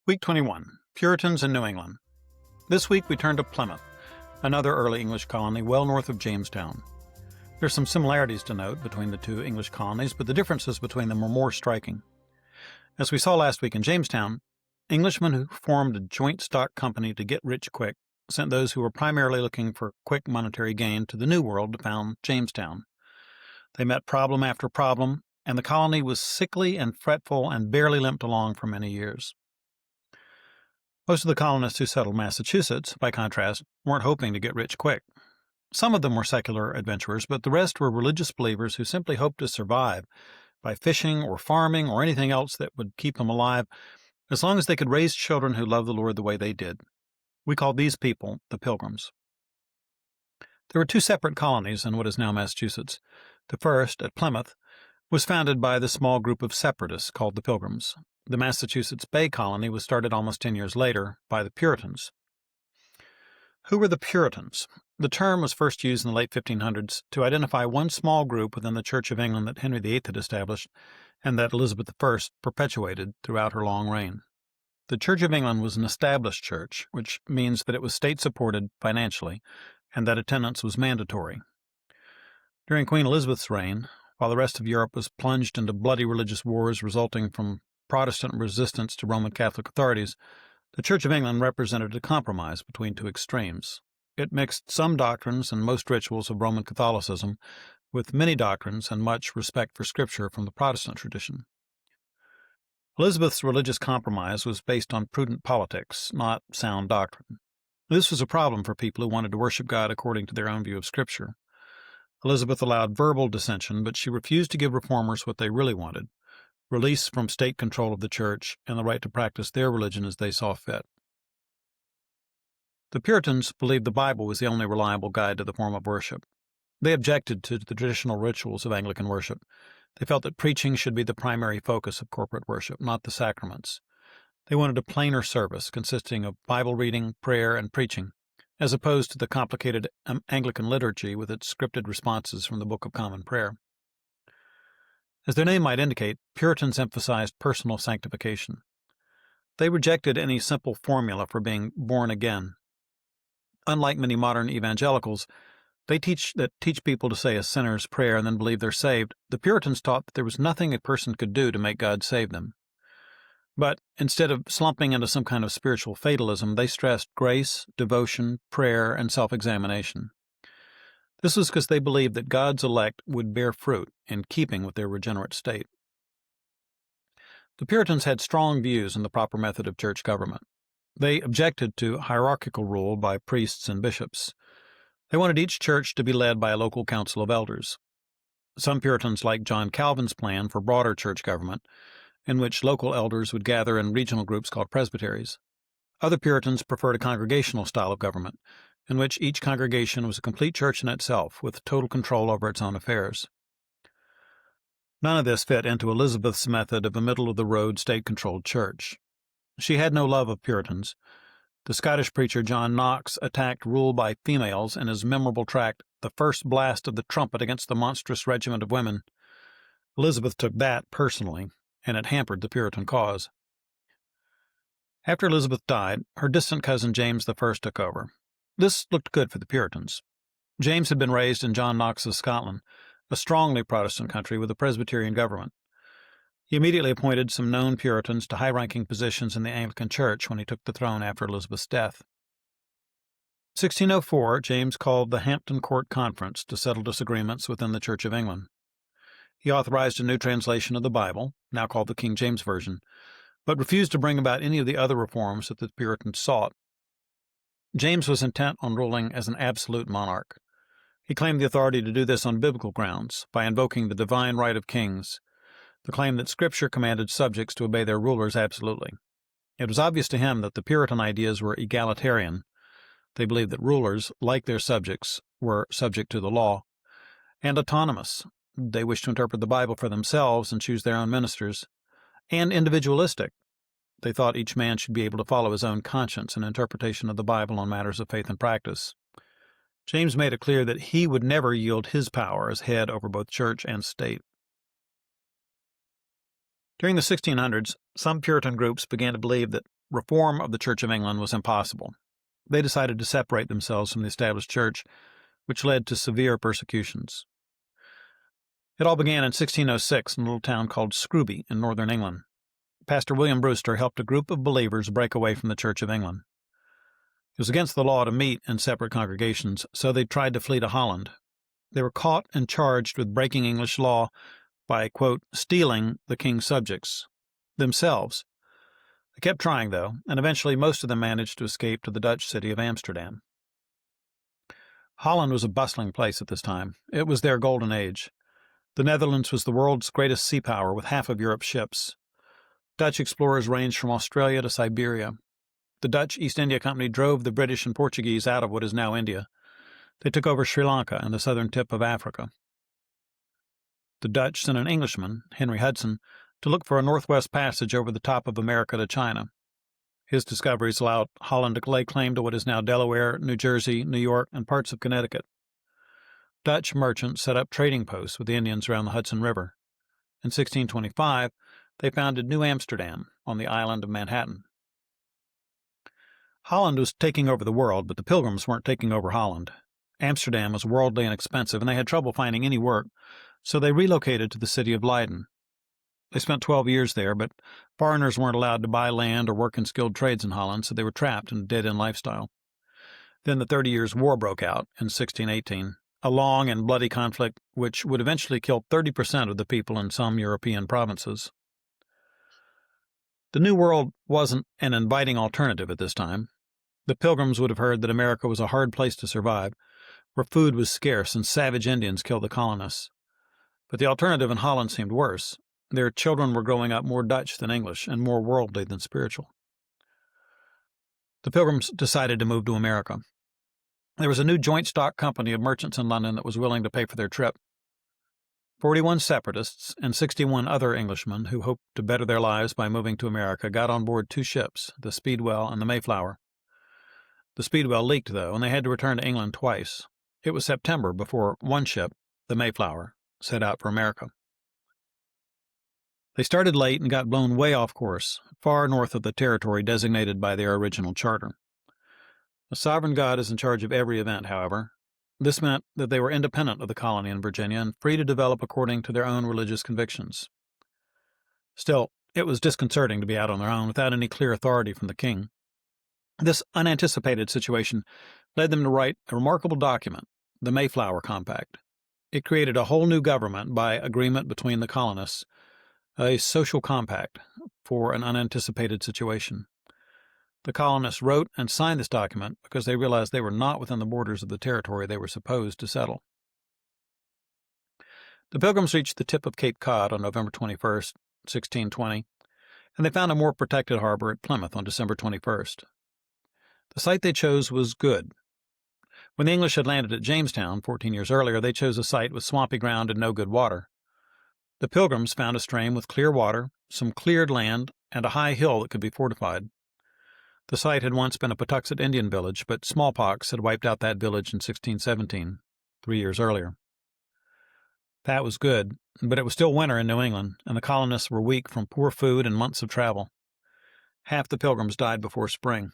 Week 21, Puritans in New England. This week we turn to Plymouth, another early English colony well north of Jamestown. There's some similarities to note between the two English colonies, but the differences between them are more striking. As we saw last week in Jamestown, Englishmen who formed a joint stock company to get rich quick sent those who were primarily looking for quick monetary gain to the New World to found Jamestown. They met problem after problem, and the colony was sickly and fretful and barely limped along for many years. Most of the colonists who settled Massachusetts, by contrast, weren't hoping to get rich quick. Some of them were secular adventurers, but the rest were religious believers who simply hoped to survive by fishing or farming or anything else that would keep them alive, as long as they could raise children who loved the Lord the way they did. We called these people the Pilgrims. There were two separate colonies in what is now Massachusetts. The first, at Plymouth, was founded by the small group of separatists called the Pilgrims. The Massachusetts Bay Colony was started almost 10 years later by the Puritans. Who were the Puritans? The term was first used in the late 1500s to identify one small group within the Church of England that Henry VIII had established and that Elizabeth I perpetuated throughout her long reign. The Church of England was an established church, which means that it was state-supported financially and that attendance was mandatory. During Queen Elizabeth's reign, while the rest of Europe was plunged into bloody religious wars resulting from Protestant resistance to Roman Catholic authorities, the Church of England represented a compromise between two extremes. It mixed some doctrines and most rituals of Roman Catholicism with many doctrines and much respect for Scripture from the Protestant tradition. Elizabeth's religious compromise was based on prudent politics, not sound doctrine. This was a problem for people who wanted to worship God according to their own view of Scripture. Elizabeth allowed verbal dissension, but she refused to give reformers what they really wanted: release from state control of the church and the right to practice their religion as they saw fit. The Puritans believed the Bible was the only reliable guide to the form of worship. They objected to the traditional rituals of Anglican worship. They felt that preaching should be the primary focus of corporate worship, not the sacraments. They wanted a plainer service consisting of Bible reading, prayer, and preaching, as opposed to the complicated Anglican liturgy with its scripted responses from the Book of Common Prayer. As their name might indicate, Puritans emphasized personal sanctification. They rejected any simple formula for being born again. Unlike many modern evangelicals, they teach people to say a sinner's prayer and then believe they're saved. The Puritans taught that there was nothing a person could do to make God save them. But instead of slumping into some kind of spiritual fatalism, they stressed grace, devotion, prayer, and self-examination. This was because they believed that God's elect would bear fruit in keeping with their regenerate state. The Puritans had strong views on the proper method of church government. They objected to hierarchical rule by priests and bishops. They wanted each church to be led by a local council of elders. Some Puritans liked John Calvin's plan for broader church government, in which local elders would gather in regional groups called presbyteries. Other Puritans preferred a congregational style of government, in which each congregation was a complete church in itself, with total control over its own affairs. None of this fit into Elizabeth's method of a middle-of-the-road, state-controlled church. She had no love of Puritans. The Scottish preacher John Knox attacked rule by females in his memorable tract, "The First Blast of the Trumpet Against the Monstrous Regiment of Women." Elizabeth took that personally, and it hampered the Puritan cause. After Elizabeth died, her distant cousin James I took over. This looked good for the Puritans. James had been raised in John Knox's Scotland, a strongly Protestant country with a Presbyterian government. He immediately appointed some known Puritans to high-ranking positions in the Anglican Church when he took the throne after Elizabeth's death. In 1604, James called the Hampton Court Conference to settle disagreements within the Church of England. He authorized a new translation of the Bible, now called the King James Version, but refused to bring about any of the other reforms that the Puritans sought. James was intent on ruling as an absolute monarch. He claimed the authority to do this on biblical grounds, by invoking the divine right of kings, the claim that Scripture commanded subjects to obey their rulers absolutely. It was obvious to him that the Puritan ideas were egalitarian. They believed that rulers, like their subjects, were subject to the law, and autonomous. They wished to interpret the Bible for themselves and choose their own ministers, and individualistic. They thought each man should be able to follow his own conscience in interpretation of the Bible on matters of faith and practice. James made it clear that he would never yield his power as head over both church and state. During the 1600s, some Puritan groups began to believe that reform of the Church of England was impossible. They decided to separate themselves from the established church, which led to severe persecutions. It all began in 1606 in a little town called Scrooby in northern England. Pastor William Brewster helped a group of believers break away from the Church of England. It was against the law to meet in separate congregations, so they tried to flee to Holland. They were caught and charged with breaking English law by, quote, stealing the king's subjects themselves. They kept trying, though, and eventually most of them managed to escape to the Dutch city of Amsterdam. Holland was a bustling place at this time. It was their golden age. The Netherlands was the world's greatest sea power, with half of Europe's ships. Dutch explorers ranged from Australia to Siberia. The Dutch East India Company drove the British and Portuguese out of what is now India. They took over Sri Lanka and the southern tip of Africa. The Dutch sent an Englishman, Henry Hudson, to look for a northwest passage over the top of America to China. His discoveries allowed Holland to lay claim to what is now Delaware, New Jersey, New York, and parts of Connecticut. Dutch merchants set up trading posts with the Indians around the Hudson River. In 1625, they founded New Amsterdam on the island of Manhattan. Holland was taking over the world, but the Pilgrims weren't taking over Holland. Amsterdam was worldly and expensive, and they had trouble finding any work, so they relocated to the city of Leiden. They spent 12 years there, but foreigners weren't allowed to buy land or work in skilled trades in Holland, so they were trapped in a dead-end lifestyle. Then the 30 Years' War broke out in 1618, a long and bloody conflict which would eventually kill 30% of the people in some European provinces. The New World wasn't an inviting alternative at this time. The Pilgrims would have heard that America was a hard place to survive, where food was scarce and savage Indians killed the colonists. But the alternative in Holland seemed worse. Their children were growing up more Dutch than English and more worldly than spiritual. The Pilgrims decided to move to America. There was a new joint stock company of merchants in London that was willing to pay for their trip. 41 separatists and 61 other Englishmen who hoped to better their lives by moving to America got on board two ships, the Speedwell and the Mayflower. The Speedwell leaked, though, and they had to return to England twice. It was September before one ship, the Mayflower, set out for America. They started late and got blown way off course, far north of the territory designated by their original charter. The sovereign God is in charge of every event, however. This meant that they were independent of the colony in Virginia and free to develop according to their own religious convictions. Still, it was disconcerting to be out on their own without any clear authority from the king. This unanticipated situation led them to write a remarkable document, the Mayflower Compact. It created a whole new government by agreement between the colonists, a social compact for an unanticipated situation. The colonists wrote and signed this document because they realized they were not within the borders of the territory they were supposed to settle. The Pilgrims reached the tip of Cape Cod on November 21st, 1620, and they found a more protected harbor at Plymouth on December 21st. The site they chose was good. When the English had landed at Jamestown 14 years earlier, they chose a site with swampy ground and no good water. The Pilgrims found a stream with clear water, some cleared land, and a high hill that could be fortified. The site had once been a Patuxet Indian village, but smallpox had wiped out that village in 1617, 3 years earlier. That was good, but it was still winter in New England, and the colonists were weak from poor food and months of travel. Half the Pilgrims died before spring.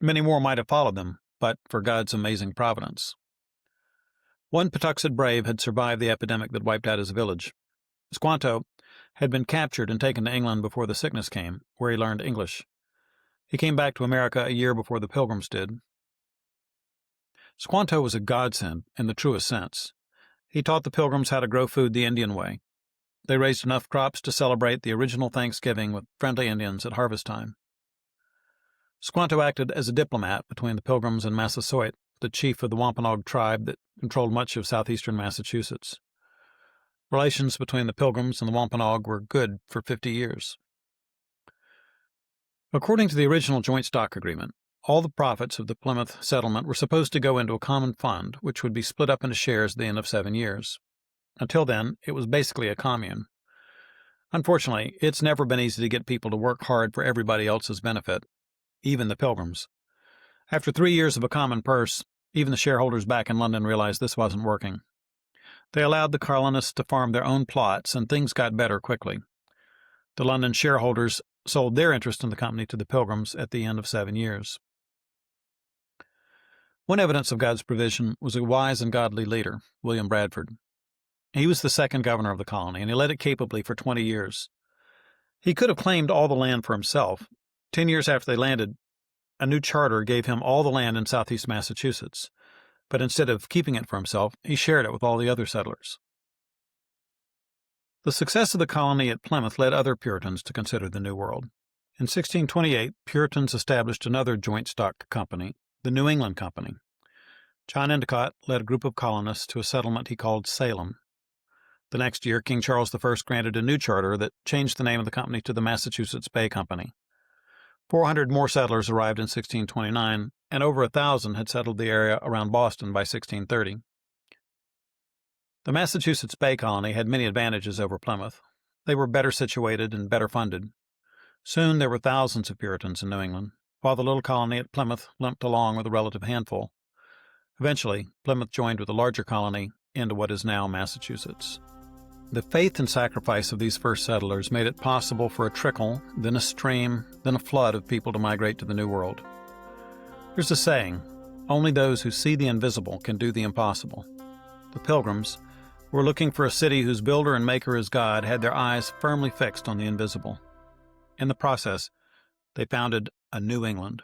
Many more might have followed them, but for God's amazing providence. One Patuxet brave had survived the epidemic that wiped out his village. Squanto had been captured and taken to England before the sickness came, where he learned English. He came back to America a year before the Pilgrims did. Squanto was a godsend in the truest sense. He taught the Pilgrims how to grow food the Indian way. They raised enough crops to celebrate the original Thanksgiving with friendly Indians at harvest time. Squanto acted as a diplomat between the Pilgrims and Massasoit, the chief of the Wampanoag tribe that controlled much of southeastern Massachusetts. Relations between the Pilgrims and the Wampanoag were good for 50 years. According to the original joint stock agreement, all the profits of the Plymouth settlement were supposed to go into a common fund, which would be split up into shares at the end of 7 years. Until then, it was basically a commune. Unfortunately, it's never been easy to get people to work hard for everybody else's benefit, even the Pilgrims. After 3 years of a common purse, even the shareholders back in London realized this wasn't working. They allowed the colonists to farm their own plots, and things got better quickly. The London shareholders sold their interest in the company to the Pilgrims at the end of 7 years. One evidence of God's provision was a wise and godly leader, William Bradford. He was the second governor of the colony, and he led it capably for 20 years. He could have claimed all the land for himself. 10 years after they landed, a new charter gave him all the land in southeast Massachusetts, but instead of keeping it for himself, he shared it with all the other settlers. The success of the colony at Plymouth led other Puritans to consider the New World. In 1628, Puritans established another joint stock company, the New England Company. John Endicott led a group of colonists to a settlement he called Salem. The next year, King Charles I granted a new charter that changed the name of the company to the Massachusetts Bay Company. 400 more settlers arrived in 1629, and over 1,000 had settled the area around Boston by 1630. The Massachusetts Bay Colony had many advantages over Plymouth. They were better situated and better funded. Soon there were thousands of Puritans in New England, while the little colony at Plymouth limped along with a relative handful. Eventually, Plymouth joined with a larger colony into what is now Massachusetts. The faith and sacrifice of these first settlers made it possible for a trickle, then a stream, then a flood of people to migrate to the New World. There's a saying, only those who see the invisible can do the impossible. The Pilgrims, who were looking for a city whose builder and maker is God, had their eyes firmly fixed on the invisible. In the process, they founded a New England.